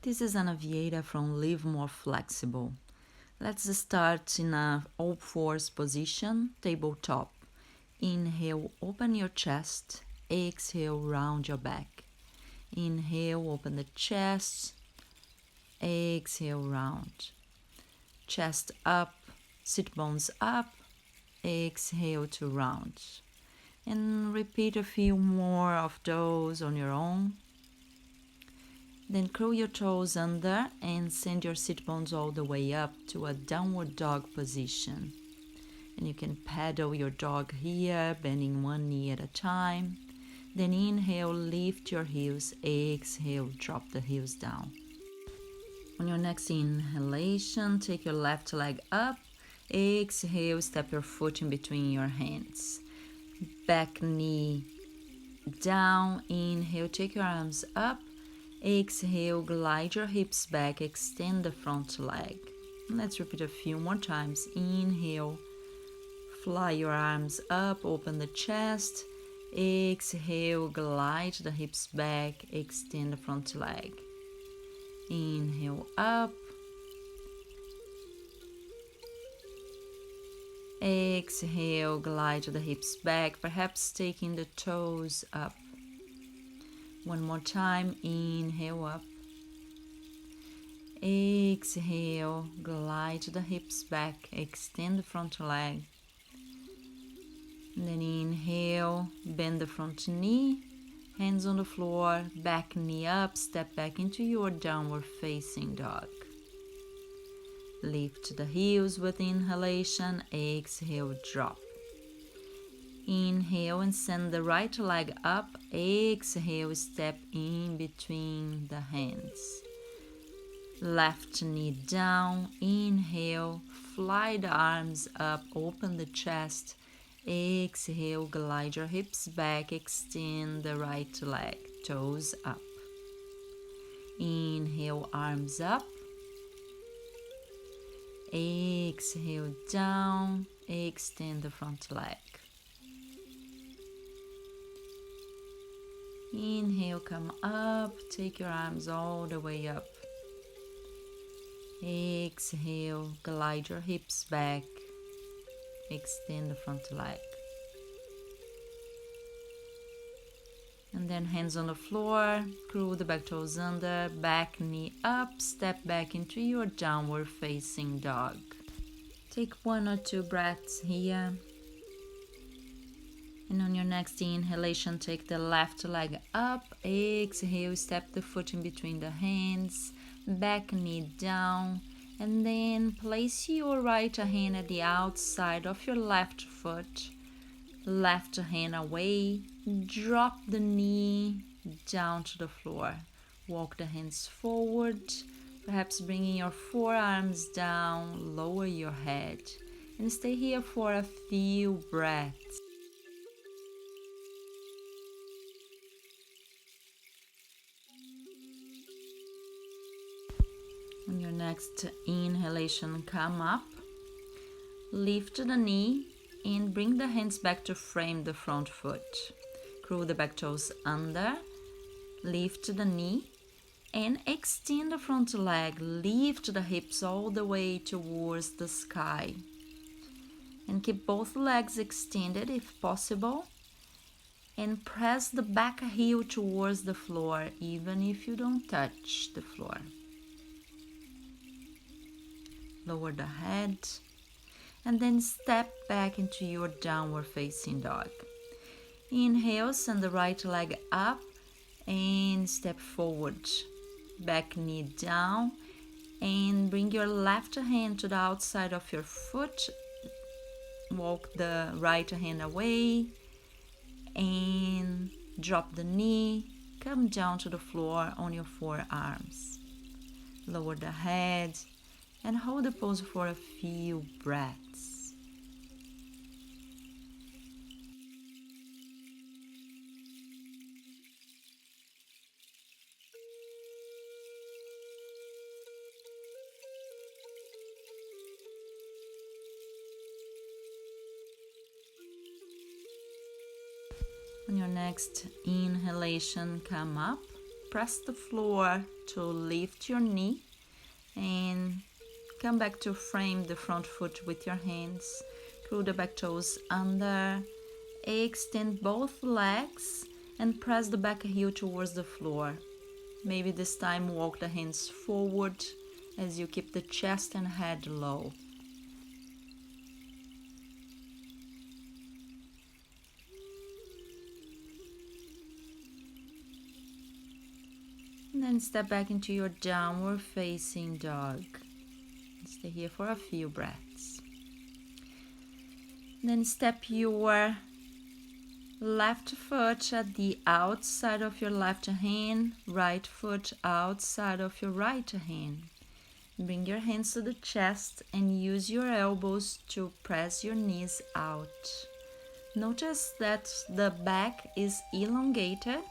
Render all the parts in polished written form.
This is an Aviator from Live More Flexible. Let's start in a all fours position, tabletop. Inhale, open your chest. Exhale, round your back. Inhale, open the chest. Exhale, round. Chest up, sit bones up. Exhale to round. And repeat a few more of those on your own. Then curl your toes under and send your sit bones all the way up to a downward dog position. And you can paddle your dog here, bending one knee at a time. Then inhale, lift your heels. Exhale, drop the heels down. On your next inhalation, take your left leg up. Exhale, step your foot in between your hands. Back knee down. Inhale, take your arms up. Exhale, glide your hips back, extend the front leg. Let's repeat a few more times. Inhale, fly your arms up, open the chest. Exhale, glide the hips back, extend the front leg. Inhale up. Exhale, glide the hips back, perhaps taking the toes up. One more time, inhale up. Exhale, glide the hips back, extend the front leg. And then inhale, bend the front knee, hands on the floor, back knee up, step back into your downward facing dog. Lift the heels with inhalation, exhale, drop. Inhale and send the right leg up. Exhale, step in between the hands. Left knee down. Inhale, fly the arms up, open the chest. Exhale, glide your hips back, extend the right leg, toes up. Inhale, arms up. Exhale, down, extend the front leg. Inhale, come up, take your arms all the way up. Exhale, glide your hips back, extend the front leg. And then hands on the floor, curl the back toes under, back knee up, step back into your downward facing dog. Take 1 or 2 breaths here. And on your next inhalation, take the left leg up. Exhale, step the foot in between the hands, back knee down, and then place your right hand at the outside of your left foot. Left hand away, drop the knee down to the floor. Walk the hands forward, perhaps bringing your forearms down, lower your head, and stay here for a few breaths. On your next inhalation, come up, lift the knee, and bring the hands back to frame the front foot. Curl the back toes under, lift the knee, and extend the front leg. Lift the hips all the way towards the sky. And keep both legs extended if possible. And press the back heel towards the floor, even if you don't touch the floor. Lower the head, and then step back into your downward facing dog. Inhale, send the right leg up and step forward. Back knee down, and bring your left hand to the outside of your foot. Walk the right hand away and drop the knee. Come down to the floor on your forearms. Lower the head and hold the pose for a few breaths. On your next inhalation, come up, press the floor to lift your knee and come back to frame the front foot with your hands. Curl the back toes under, extend both legs and press the back heel towards the floor. Maybe this time walk the hands forward as you keep the chest and head low. And then step back into your downward facing dog. Stay here for a few breaths. Then step your left foot at the outside of your left hand, right foot outside of your right hand. Bring your hands to the chest and use your elbows to press your knees out. Notice that the back is elongated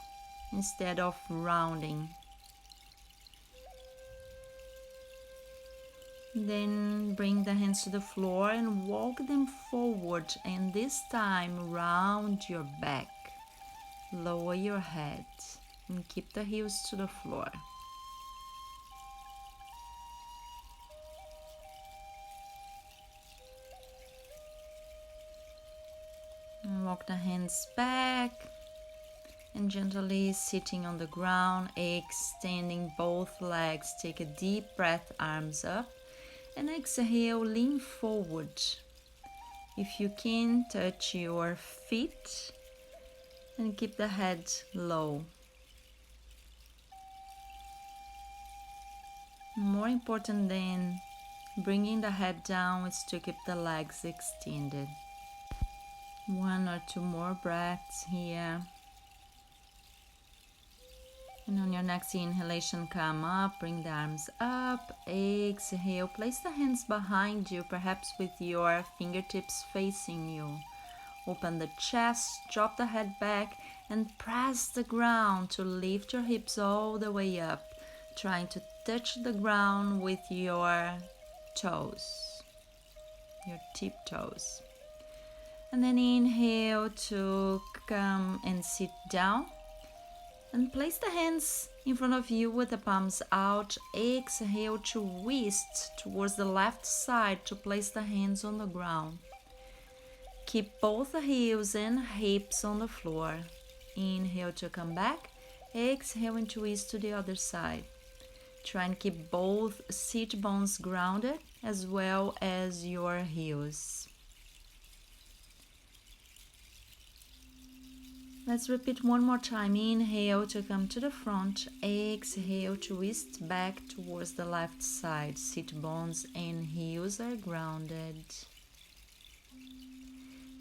instead of rounding. Then bring the hands to the floor and walk them forward, and this time round your back. Lower your head and keep the heels to the floor. And walk the hands back and gently sitting on the ground, extending both legs. Take a deep breath, arms up. And exhale, lean forward. If you can, touch your feet and keep the head low. More important than bringing the head down is to keep the legs extended. 1 or 2 more breaths here. And on your next inhalation, come up, bring the arms up, exhale, place the hands behind you, perhaps with your fingertips facing you. Open the chest, drop the head back, and press the ground to lift your hips all the way up, trying to touch the ground with your toes, your tip toes. And then inhale to come and sit down. And place the hands in front of you with the palms out. Exhale to twist towards the left side to place the hands on the ground. Keep both the heels and hips on the floor. Inhale to come back. Exhale and twist to the other side. Try and keep both sit bones grounded as well as your heels. Let's repeat one more time. Inhale to come to the front. Exhale to twist back towards the left side. Sit bones and heels are grounded.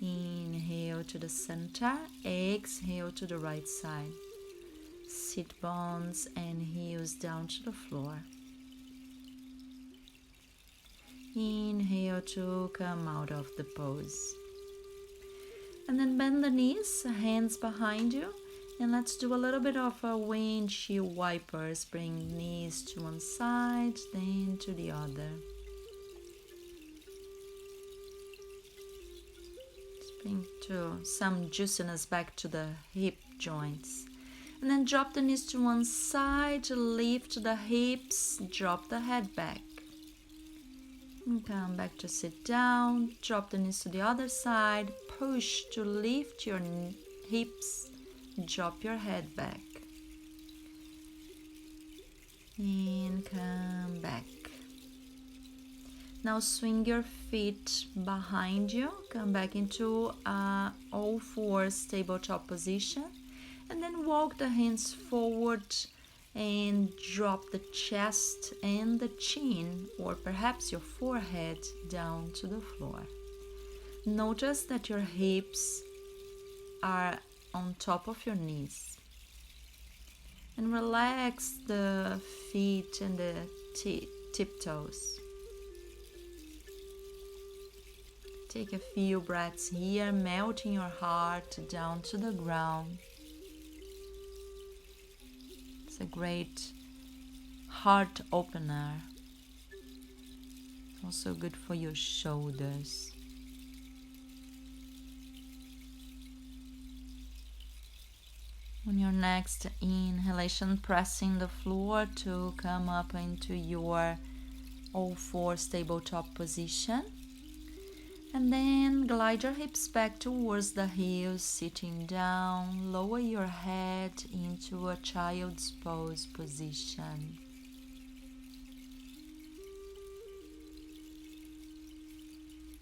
Inhale to the center. Exhale to the right side. Sit bones and heels down to the floor. Inhale to come out of the pose. And then bend the knees, hands behind you, and let's do a little bit of a windshield wipers. Bring knees to one side, then to the other. Just bring some juiciness back to the hip joints. And then drop the knees to one side, lift the hips, drop the head back. And come back to sit down, drop the knees to the other side, push to lift your hips, drop your head back. And come back. Now swing your feet behind you, come back into all fours tabletop position, and then walk the hands forward and drop the chest and the chin, or perhaps your forehead, down to the floor. Notice that your hips are on top of your knees. And relax the feet and the tip toes. Take a few breaths here, melting your heart down to the ground. It's a great heart opener. Also good for your shoulders. On your next inhalation, pressing the floor to come up into your all fours tabletop position. And then glide your hips back towards the heels, sitting down. Lower your head into a child's pose position.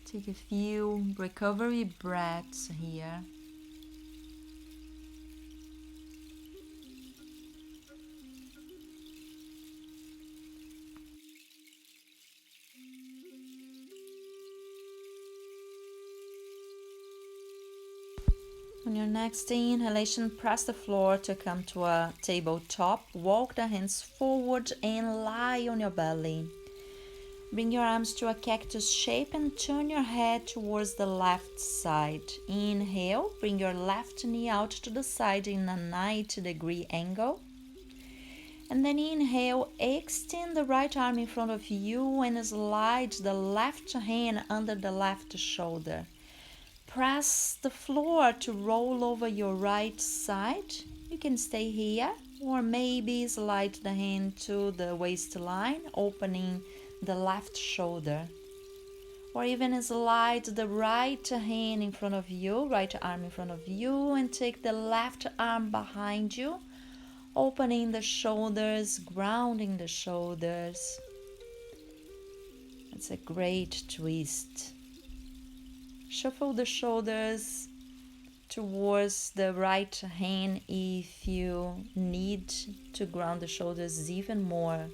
Take a few recovery breaths here. On your next inhalation, press the floor to come to a tabletop. Walk the hands forward and lie on your belly. Bring your arms to a cactus shape and turn your head towards the left side. Inhale, bring your left knee out to the side in a 90-degree angle. And then inhale, extend the right arm in front of you and slide the left hand under the left shoulder. Press the floor to roll over your right side. You can stay here or maybe slide the hand to the waistline, opening the left shoulder, or even slide the right hand in front of you, right arm in front of you, and take the left arm behind you, opening the shoulders, grounding the shoulders. It's a great twist. Shuffle the shoulders towards the right hand if you need to ground the shoulders even more.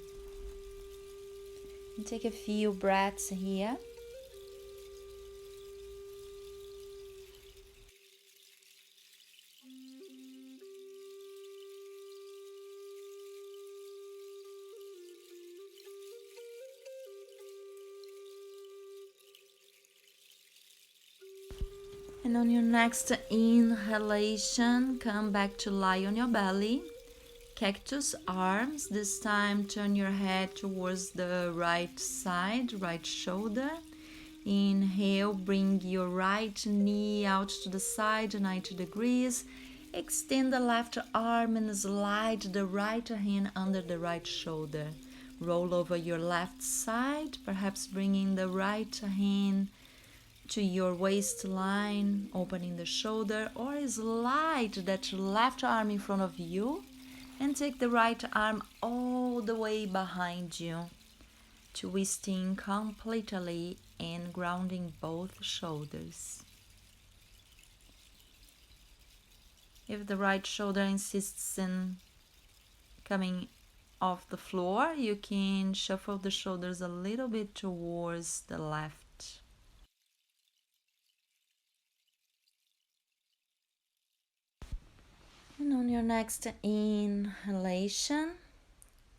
And take a few breaths here. And on your next inhalation, come back to lie on your belly. Cactus arms. This time turn your head towards the right side, right shoulder. Inhale, bring your right knee out to the side, 90 degrees. Extend the left arm and slide the right hand under the right shoulder. Roll over your left side, perhaps bringing the right hand to your waistline, opening the shoulder, or slide that left arm in front of you and take the right arm all the way behind you, twisting completely and grounding both shoulders. If the right shoulder insists in coming off the floor, you can shuffle the shoulders a little bit towards the left. And on your next inhalation,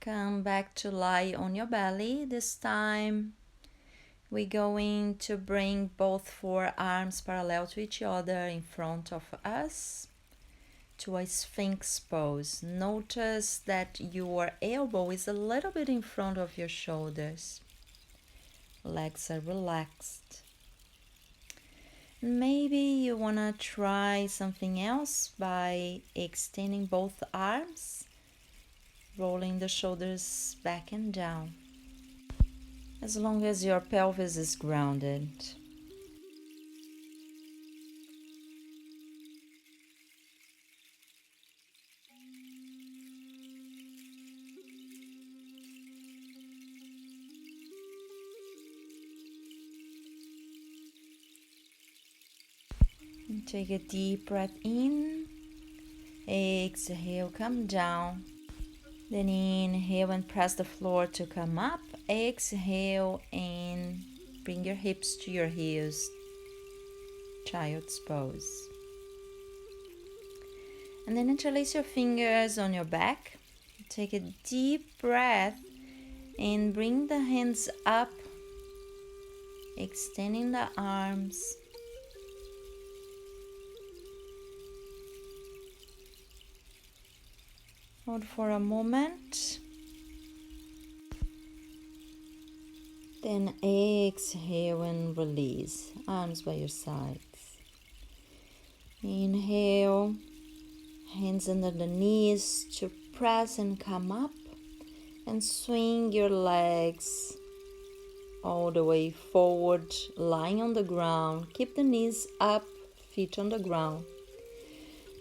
come back to lie on your belly. This time we're going to bring both forearms parallel to each other in front of us to a Sphinx pose. Notice that your elbow is a little bit in front of your shoulders. Legs are relaxed. Maybe you want to try something else by extending both arms, rolling the shoulders back and down, as long as your pelvis is grounded. And take a deep breath in. Exhale, come down. Then inhale and press the floor to come up. Exhale and bring your hips to your heels. Child's pose. And then interlace your fingers on your back. Take a deep breath and bring the hands up, extending the arms. Hold for a moment. Then exhale and release. Arms by your sides. Inhale. Hands under the knees to press and come up, and swing your legs all the way forward, lying on the ground. Keep the knees up, feet on the ground.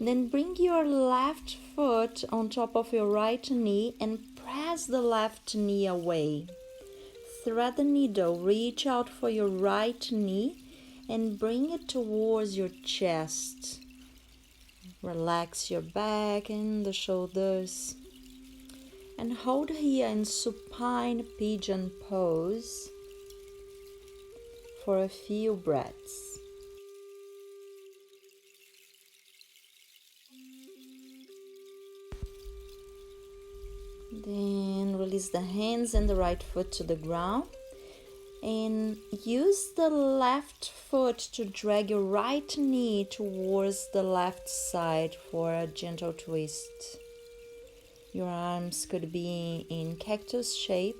Then bring your left foot on top of your right knee and press the left knee away. Thread the needle, reach out for your right knee and bring it towards your chest. Relax your back and the shoulders. And hold here in supine pigeon pose for a few breaths. Then release the hands and the right foot to the ground. And use the left foot to drag your right knee towards the left side for a gentle twist. Your arms could be in cactus shape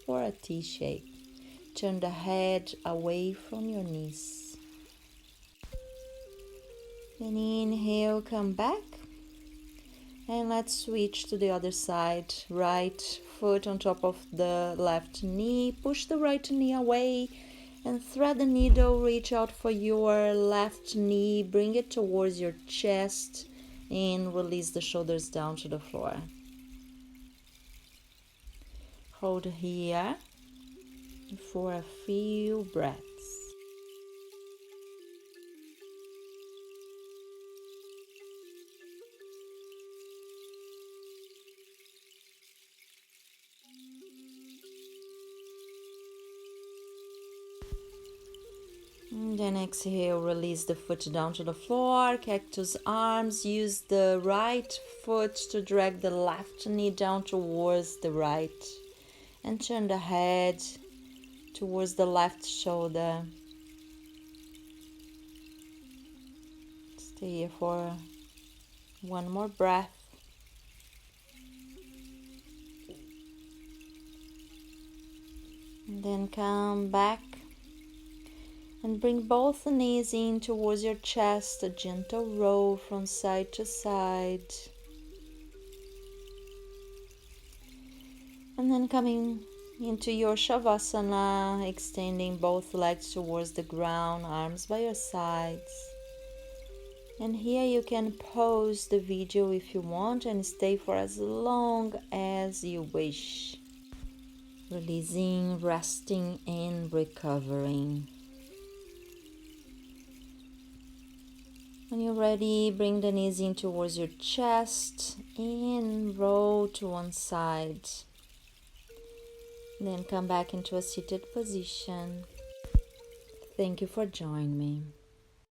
or a T shape. Turn the head away from your knees. Then inhale, come back. And let's switch to the other side. Right foot on top of the left knee. Push the right knee away and thread the needle. Reach out for your left knee. Bring it towards your chest and release the shoulders down to the floor. Hold here for a few breaths. And then exhale, release the foot down to the floor, cactus arms. Use the right foot to drag the left knee down towards the right. And turn the head towards the left shoulder. Stay here for one more breath. And then come back. And bring both the knees in towards your chest, a gentle roll from side to side. And then coming into your Shavasana, extending both legs towards the ground, arms by your sides. And here you can pause the video if you want and stay for as long as you wish. Releasing, resting, and recovering. When you're ready, bring the knees in towards your chest and roll to one side. Then come back into a seated position. Thank you for joining me.